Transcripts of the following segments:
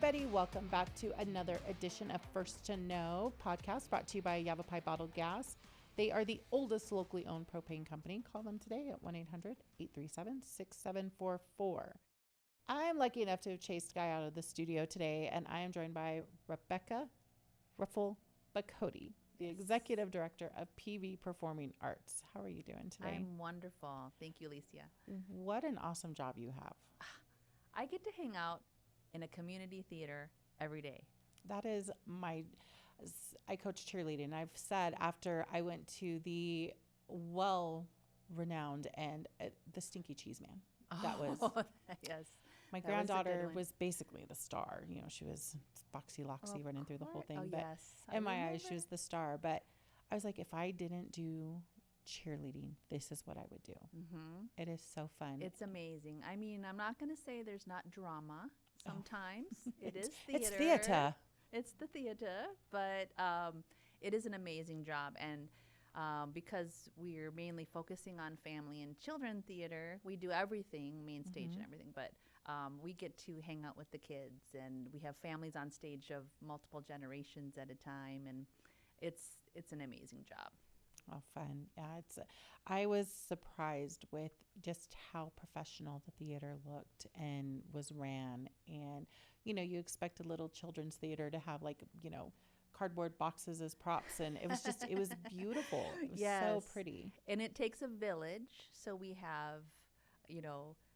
everybody. Welcome back to another edition of First to Know podcast brought to you by Yavapai Bottled Gas. They are the oldest locally owned propane company. Call them today at 1-800-837-6744. I'm lucky enough to have chased Guy out of the studio today, and I am joined by Rebecca Riffle Bakody, the Executive Director of PV Performing Arts. How are you doing today? I'm wonderful. Thank you, Elicia. What an awesome job you have. I get to hang out in a community theater every day. That is I coach cheerleading. And I've said after I went to the well-renowned and the Stinky Cheese Man. That was, yes. My granddaughter was basically the star. You know, she was boxy loxy running through the whole thing. Oh, but yes. in my eyes, she was the star. But I was like, if I didn't do cheerleading, this is what I would do. Mm-hmm. It is so fun. It's amazing. I mean, I'm not going to say there's not drama. Sometimes it is theater. It's theater. It's the theater, but it is an amazing job. And because we're mainly focusing on family and children theater, we do everything, main stage and everything, but we get to hang out with the kids, and we have families on stage of multiple generations at a time, and it's an amazing job. Oh, fun. Yeah, I was surprised with just how professional the theater looked and was ran. And, you know, you expect a little children's theater to have cardboard boxes as props. And it was beautiful. It was so pretty. And it takes a village. So we have,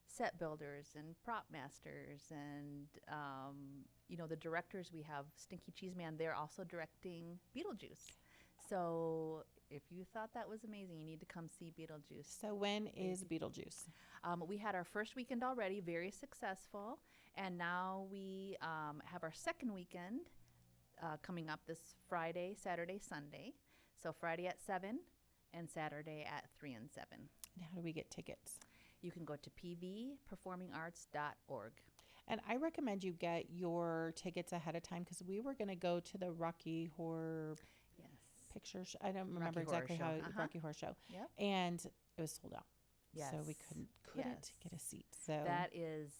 set builders and prop masters and, the directors. We have Stinky Cheese Man. They're also directing Beetlejuice. So if you thought that was amazing, you need to come see Beetlejuice. So when is Beetlejuice? We had our first weekend already, very successful. And now we have our second weekend coming up this Friday, Saturday, Sunday. So Friday at 7 and Saturday at 3 and 7. And how do we get tickets? You can go to pvperformingarts.org. And I recommend you get your tickets ahead of time because we were going to go to the Rocky Horror Pictures. I don't remember exactly how Rocky Horror Show. Yep. And it was sold out. Yes. So we couldn't get a seat. So that is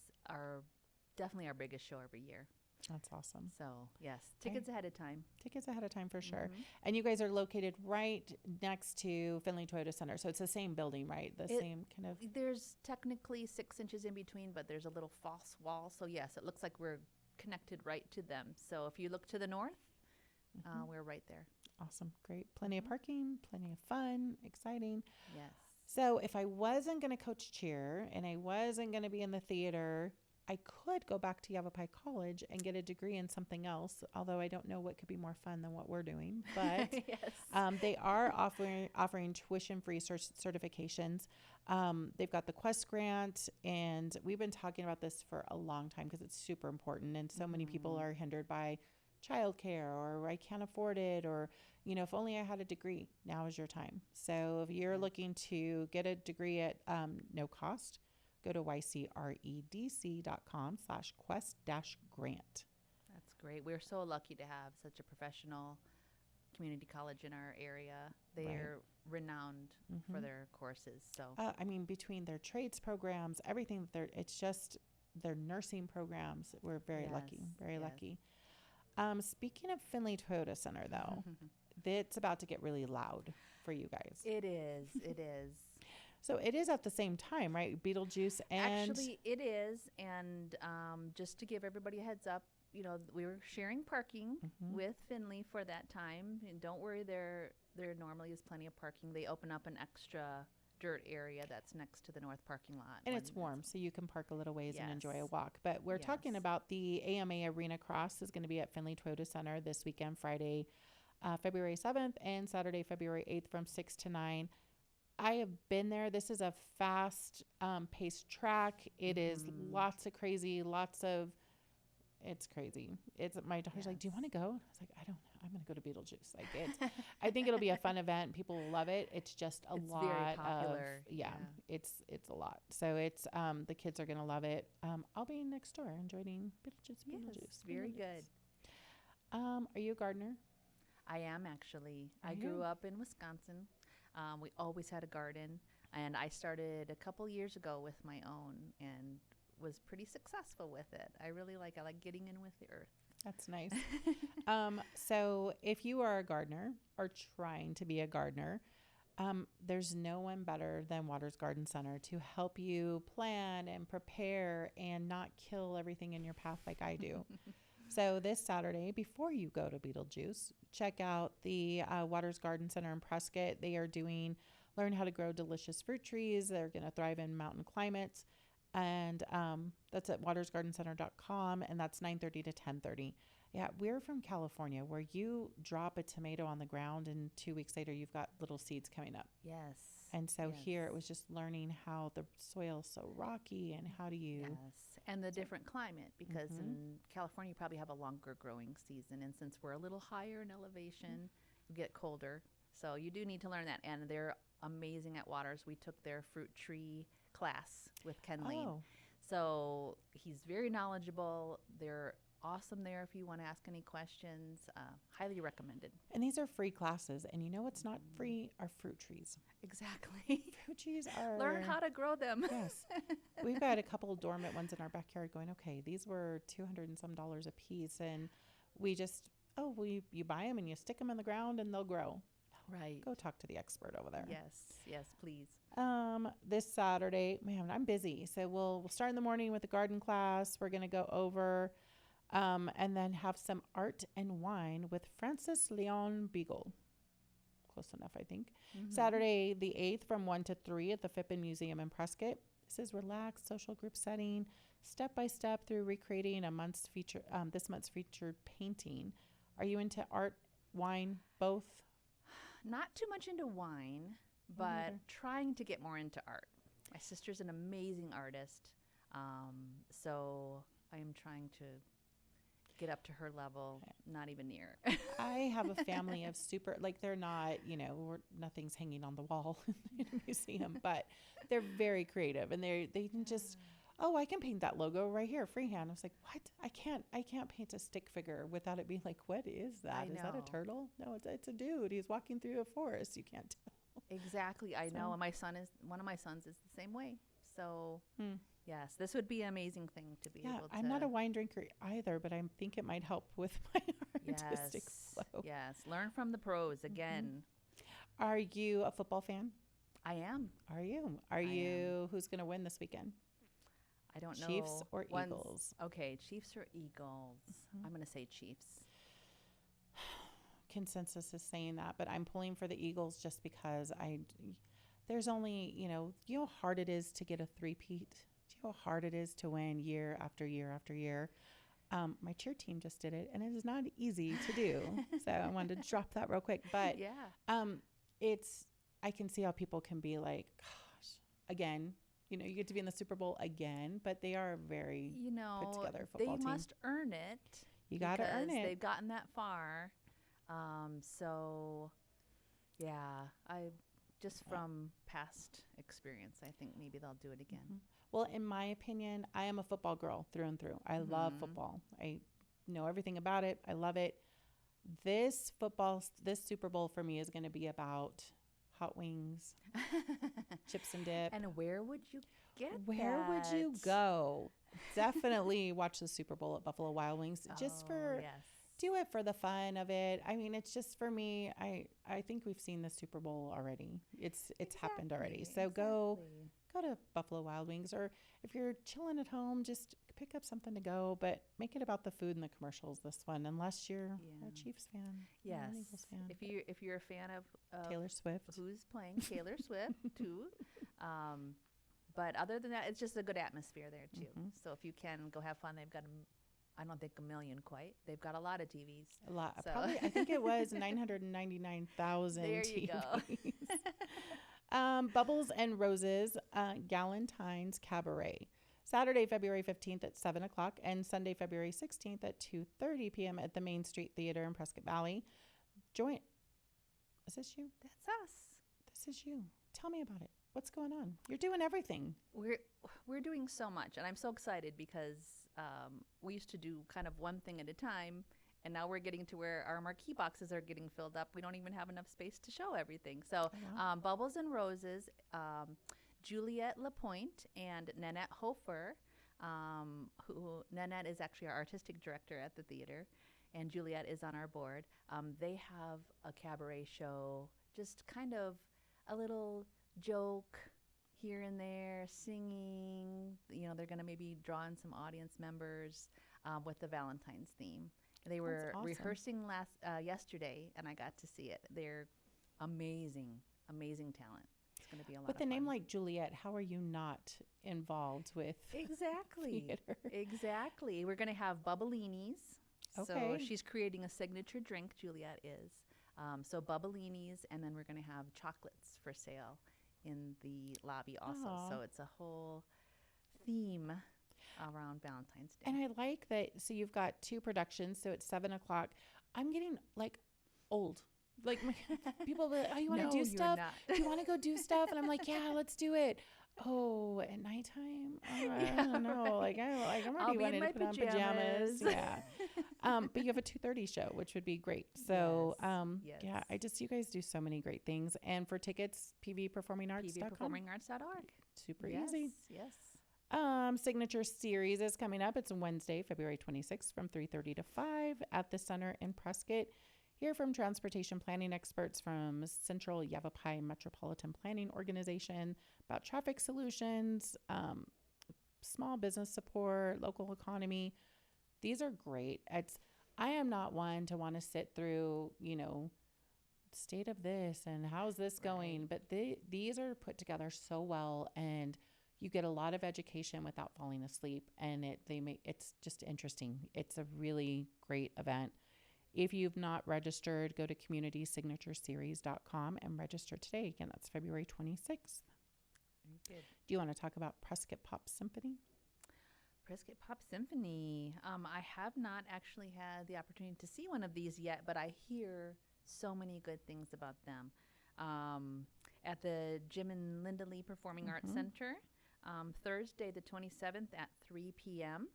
definitely our biggest show every year. That's awesome. So yes, tickets ahead of time. Tickets ahead of time for sure. And you guys are located right next to Findlay Toyota Center. So it's the same building, right? Same kind of. There's technically 6 inches in between, but there's a little false wall. So yes, it looks like we're connected right to them. So if you look to the north, we're right there. Awesome. Great. Plenty of parking, plenty of fun, exciting. Yes. So if I wasn't going to coach cheer and I wasn't going to be in the theater, I could go back to Yavapai College and get a degree in something else, although I don't know what could be more fun than what we're doing. But they are offering tuition-free certifications. They've got the Quest Grant, and we've been talking about this for a long time because it's super important, and so many people are hindered by childcare, or I can't afford it, or, if only I had a degree. Now is your time. So if you're looking to get a degree at no cost, go to ycredc.com/quest-grant. That's great. We're so lucky to have such a professional community college in our area. They're renowned for their courses. So between their trades programs, everything, it's just their nursing programs. We're very lucky, very lucky. Speaking of Findlay Toyota Center, though, it's about to get really loud for you guys. It is. It is. So it is at the same time, right? Beetlejuice and... Actually, it is. And just to give everybody a heads up, we were sharing parking with Findlay for that time. And don't worry, there normally is plenty of parking. They open up an extra dirt area that's next to the north parking lot. And it's warm, so you can park a little ways and enjoy a walk. But we're talking about the AMA Arena Cross is going to be at Findlay Toyota Center this weekend, Friday, February 7th, and Saturday, February 8th from 6 to 9. I have been there. This is a fast paced track. It is lots of crazy, it's crazy. My daughter's like, do you want to go? I was like, I don't know. I'm going to go to Beetlejuice. I think it'll be a fun event. People will love it. It's just a lot. Very popular. It's a lot. So it's, the kids are going to love it. I'll be next door enjoying Beetlejuice. Yes, very good. Are you a gardener? I am actually. I grew up in Wisconsin. We always had a garden, and I started a couple years ago with my own, and was pretty successful with it. I really like getting in with the earth. That's nice. So if you are a gardener or trying to be a gardener, there's no one better than Watters Garden Center to help you plan and prepare and not kill everything in your path like I do. So this Saturday, before you go to Beetlejuice, check out the Watters Garden Center in Prescott. They are doing learn how to grow delicious fruit trees. They're going to thrive in mountain climates. And that's at wattersgardencenter.com, and that's 9:30 to 10:30. Yeah, we're from California, where you drop a tomato on the ground, and 2 weeks later, you've got little seeds coming up. Yes. And so here, it was just learning how the soil is so rocky, and how do you... Yes, and the different climate, because in California, you probably have a longer growing season. And since we're a little higher in elevation, you get colder. So you do need to learn that. And they're amazing at Watters. We took their fruit tree class with Ken Lane. So he's very knowledgeable. They're awesome there if you want to ask any questions. Highly recommended. And these are free classes. And you know what's not free are fruit trees. Exactly. Fruit trees are... Learn how to grow them. Yes. We've got a couple of dormant ones in our backyard going, okay, these were $200 and some a piece. And we just, you buy them and you stick them in the ground and they'll grow. Right. Go talk to the expert over there. Yes, please. This Saturday, man, I'm busy. So we'll start in the morning with the garden class. We're going to go over and then have some art and wine with Francis Leon Beagle. Close enough, I think. Saturday, the 8th from 1 to 3 at the Phippen Museum in Prescott. This is relaxed social group setting, step by step through recreating this month's featured painting. Are you into art, wine, both? Not too much into wine, but trying to get more into art. My sister's an amazing artist, so I am trying to get up to her level, not even near. I have a family of they're not, nothing's hanging on the wall in a museum, but they're very creative, and they can just... I can paint that logo right here, freehand. I was like, what? I can't paint a stick figure without it being like, what is that? Is that a turtle? No, it's a dude. He's walking through a forest. You can't tell. Exactly. I know. And one of my sons is the same way. So yes, this would be an amazing thing to be able to... I'm not a wine drinker either, but I think it might help with my artistic flow. Yes. Learn from the pros again. Are you a football fan? I am. Are you? Are you? Who's going to win this weekend? I don't know. Chiefs or Eagles? Okay, Chiefs or Eagles. I'm going to say Chiefs. Consensus is saying that, but I'm pulling for the Eagles just because there's only, you know how hard it is to get a three-peat? Do you know how hard it is to win year after year after year? My cheer team just did it, and it is not easy to do. So I wanted to drop that real quick. But I can see how people can be like, gosh, again, you get to be in the Super Bowl again, but they are a very put together football team. They must earn it. You got to earn it. They've gotten that far. So, yeah, from past experience, I think maybe they'll do it again. Well, in my opinion, I am a football girl through and through. I love football. I know everything about it. I love it. This Super Bowl for me is going to be about hot wings, chips and dip. And where would you get Where would you go? Definitely watch the Super Bowl at Buffalo Wild Wings. Do it for the fun of it. I mean, it's just for me. I think we've seen the Super Bowl already. It's happened already. So go to Buffalo Wild Wings, or if you're chilling at home, just pick up something to go, but make it about the food and the commercials this one, unless you're a Chiefs fan. Yes. Or an Eagles fan. If you're a fan of Taylor Swift, who's playing Taylor Swift too. But other than that, it's just a good atmosphere there too. So if you can go have fun, they've got I don't think 1 million quite. They've got a lot of TVs. A lot. So. Probably, I think it was 999,000 there you TVs. Go. Bubbles and Roses, Galentine's Cabaret. Saturday, February 15th at 7 o'clock and Sunday, February 16th at 2:30 p.m. at the Main Street Theater in Prescott Valley. Is this you? That's us. This is you. Tell me about it. What's going on? You're doing everything. We're doing so much, and I'm so excited because we used to do kind of one thing at a time, and now we're getting to where our marquee boxes are getting filled up. We don't even have enough space to show everything. So Bubbles and Roses, Juliette Lapointe and Nanette Hofer who Nanette is actually our artistic director at the theater, and Juliet is on our board. They have a cabaret show, just kind of a little joke here and there, singing. They're going to maybe draw in some audience members with the Valentine's theme. They were awesome. rehearsing yesterday, and I got to see it. They're amazing talent. It's going to be a lot With of a name fun. like Juliet, how are you not involved with Exactly. theater? Exactly. We're going to have bubblinis. Okay. So she's creating a signature drink, Juliet is. So bubblinis, and then we're going to have chocolates for sale in the lobby also. Aw. So it's a whole theme around Valentine's Day. And I like that. So you've got 2 productions. So it's 7 o'clock. I'm getting like old. Like people will be like, oh, you want to do stuff? Do you want to go do stuff? And I'm like, yeah, let's do it. Oh, at nighttime? I don't know. I'm already wanting to put on pajamas. Yeah. But you have a 2:30 show, which would be great. So, Yes. yeah, you guys do so many great things. And for tickets, pvperformingarts.com. pvperformingarts.org. Super Yes, easy. Yes. Signature Series is coming up. It's Wednesday, February 26th from 3:30 to 5 at the Center in Prescott. Hear from transportation planning experts from Central Yavapai Metropolitan Planning Organization about traffic solutions, small business support, local economy. These are great. I am not one to want to sit through, state of this and how's this going, but these are put together so well, and you get a lot of education without falling asleep, and it's just interesting. It's a really great event. If you've not registered, go to communitysignatureseries.com and register today. Again, that's February 26th. Very good. Do you want to talk about Prescott Pop Symphony? Prescott Pop Symphony. I have not actually had the opportunity to see one of these yet, but I hear so many good things about them. At the Jim and Linda Lee Performing Arts Center, Thursday the 27th at 3 p.m.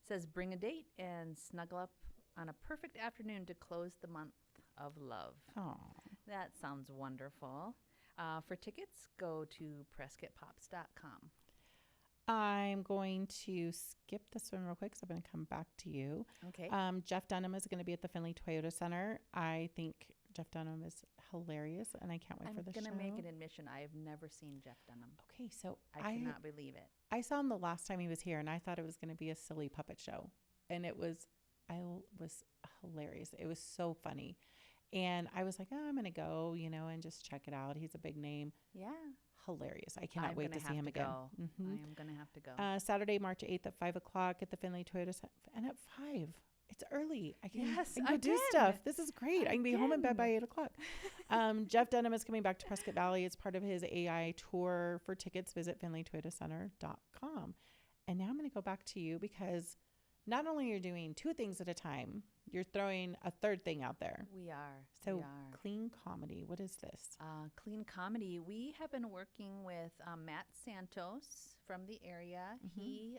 Says bring a date and snuggle up on a perfect afternoon to close the month of love. Oh, That sounds wonderful. For tickets, go to PrescottPops.com. I'm going to skip this one real quick because I'm going to come back to you. Okay. Jeff Dunham is going to be at the Findlay Toyota Center. I think Jeff Dunham is hilarious, and I can't wait for the show. I'm going to make an admission. I have never seen Jeff Dunham. Okay, so I cannot believe it. I saw him the last time he was here, and I thought it was going to be a silly puppet show, and it was hilarious. It was so funny, and I was like, oh, I'm going to go, and just check it out. He's a big name. Yeah. Hilarious. I cannot wait to see him again. I am going to have to go. Saturday, March 8th at 5 o'clock at the Findlay Toyota Center, and at 5. It's early. I can go do stuff. This is great. I can be home in bed by 8 o'clock. Jeff Dunham is coming back to Prescott Valley as part of his AI tour. For tickets, visit FindlayToyotaCenter.com. And now I'm going to go back to you because not only are you doing 2 things at a time, you're throwing a 3rd thing out there. We are. So Clean Comedy. What is this? Clean Comedy. We have been working with Matt Santos from the area. He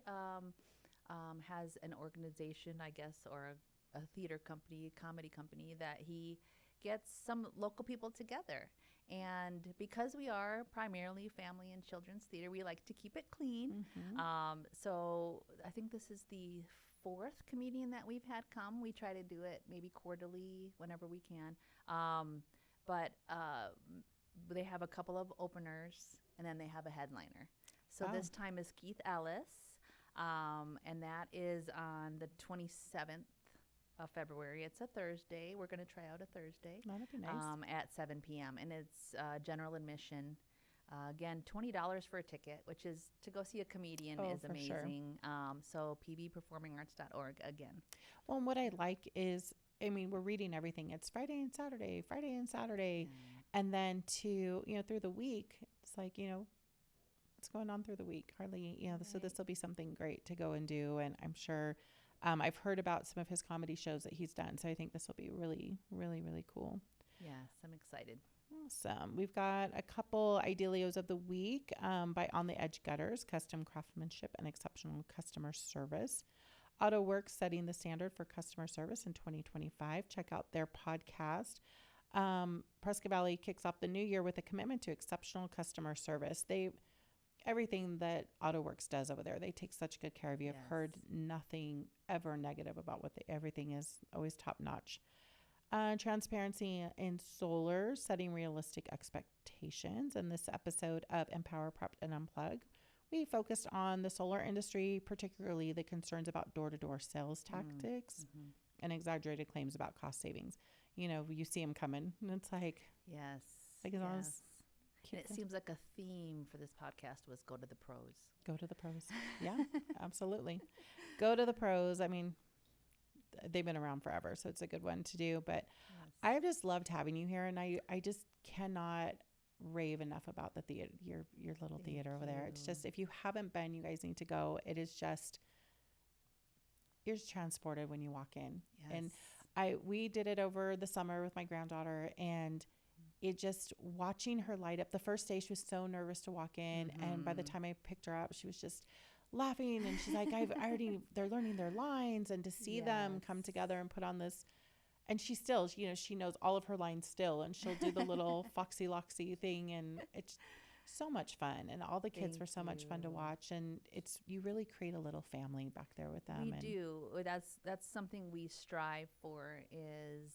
has an organization, I guess, or a theater company, comedy company, that he gets some local people together. And because we are primarily family and children's theater, we like to keep it clean. So I think this is the 4th comedian that we've had come. We try to do it maybe quarterly, whenever we can. But they have a couple of openers, and then they have a headliner. So this time is Keith Ellis. And that is on the 27th of February. It's a Thursday. We're going to try out a Thursday. That'd be nice. At 7 p.m. And it's general admission. Again, $20 for a ticket, which is to go see a comedian is amazing. Sure. So pvperformingarts.org again. Well, and what I like is, we're reading everything. It's Friday and Saturday. And then through the week, it's like, what's going on through the week? Hardly, so this will be something great to go and do. And I'm sure I've heard about some of his comedy shows that he's done. So I think this will be really, really, really cool. Yes, I'm excited. Awesome. We've got a couple Idealios of the week by On the Edge Gutters, custom craftsmanship and exceptional customer service. AutoWorks setting the standard for customer service in 2025. Check out their podcast. Prescott Valley kicks off the new year with a commitment to exceptional customer service. everything that AutoWorks does over there. They take such good care of you. I've Yes. heard nothing ever negative about everything is always top notch. Transparency in solar, setting realistic expectations. In this episode of Empower, Prep, and Unplug, we focused on the solar industry, particularly the concerns about door-to-door sales tactics and exaggerated claims about cost savings. You know, you see them coming, and it's like, Yes. Like, as long as yes. And it seems like a theme for this podcast was go to the pros. go to the pros. Yeah, absolutely. Go to the pros. I mean, they've been around forever, so it's a good one to do. But Yes. I've just loved having you here, and I just cannot rave enough about the theater, your little Thank theater over there. It's you. just, if you haven't been, you guys need to go. It is just, you're just transported when you walk in. Yes. And we did it over the summer with my granddaughter, and it just, watching her light up. The first day she was so nervous to walk in, and by the time I picked her up, she was just laughing, and she's like, they're learning their lines, and to see them come Yes. together and put on this. And she still, she knows all of her lines still, and she'll do the little foxy loxy thing, and it's so much fun. And all the kids Thank were so much fun to you. watch, and you really create a little family back there with them. We and do. That's something we strive for is,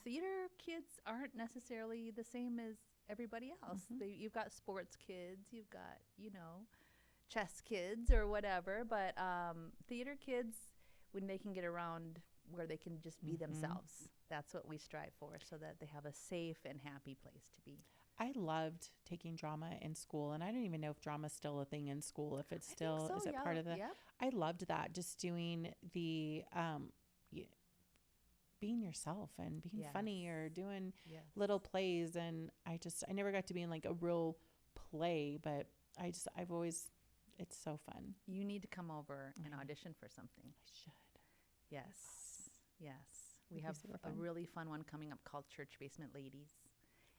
theater kids aren't necessarily the same as everybody else. You've got sports kids, you've got, chess kids or whatever, but theater kids, when they can get around where they can just be themselves, that's what we strive for, so that they have a safe and happy place to be. I loved taking drama in school, and I don't even know if drama's still a thing in school. If it's I still, think so, is it yeah, part of the? yep. I loved that, just doing the being yourself and being funny, or doing Yes. little plays. And I never got to be in like a real play, but I've always, it's so fun. You need to come over I and know. audition for something. I should. Yes. Yes. We It'd be have super a fun. really fun one coming up called Church Basement Ladies.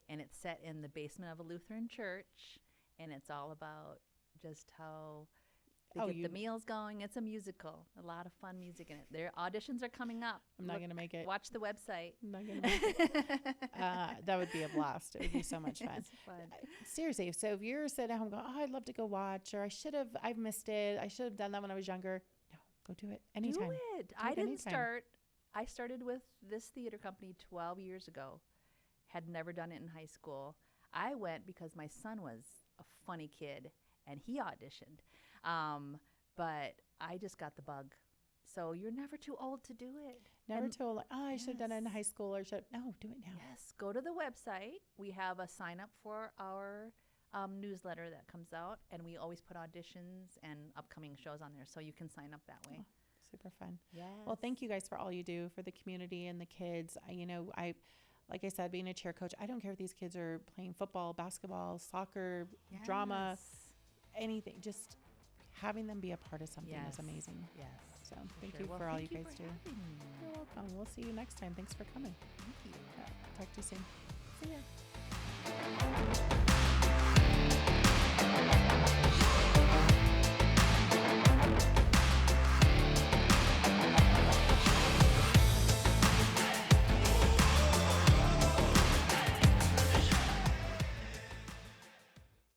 And it's set in the basement of a Lutheran church. And it's all about just how they get the meals going. It's a musical. A lot of fun music in it. Their auditions are coming up. I'm not going to make it. Watch the website. I'm not going to make it. That would be a blast. It would be so much fun. It's fun. Seriously, so if you're sitting at home going, oh, I'd love to go watch, or I've missed it. I should have done that when I was younger. No, go do it anytime. Do it. Do I it didn't anytime. start. I started with this theater company 12 years ago. Had never done it in high school. I went because my son was a funny kid and he auditioned. But I just got the bug. So you're never too old to do it. Never And- told, I should have done it in Yes. high school, or no, do it now. Yes, go to the website. We have a sign up for our newsletter that comes out, and we always put auditions and upcoming shows on there, so you can sign up that way. Oh, super fun. Yes. Well, thank you guys for all you do for the community and the kids. Like I said, being a cheer coach, I don't care if these kids are playing football, basketball, soccer, drama, Yes. anything. Just having them be a part of something Yes. is amazing. Yes. So for thank sure. you Well, for all thank you guys for do. having me. You're welcome. We'll see you next time. Thanks for coming. Thank you. Talk to you soon. See ya.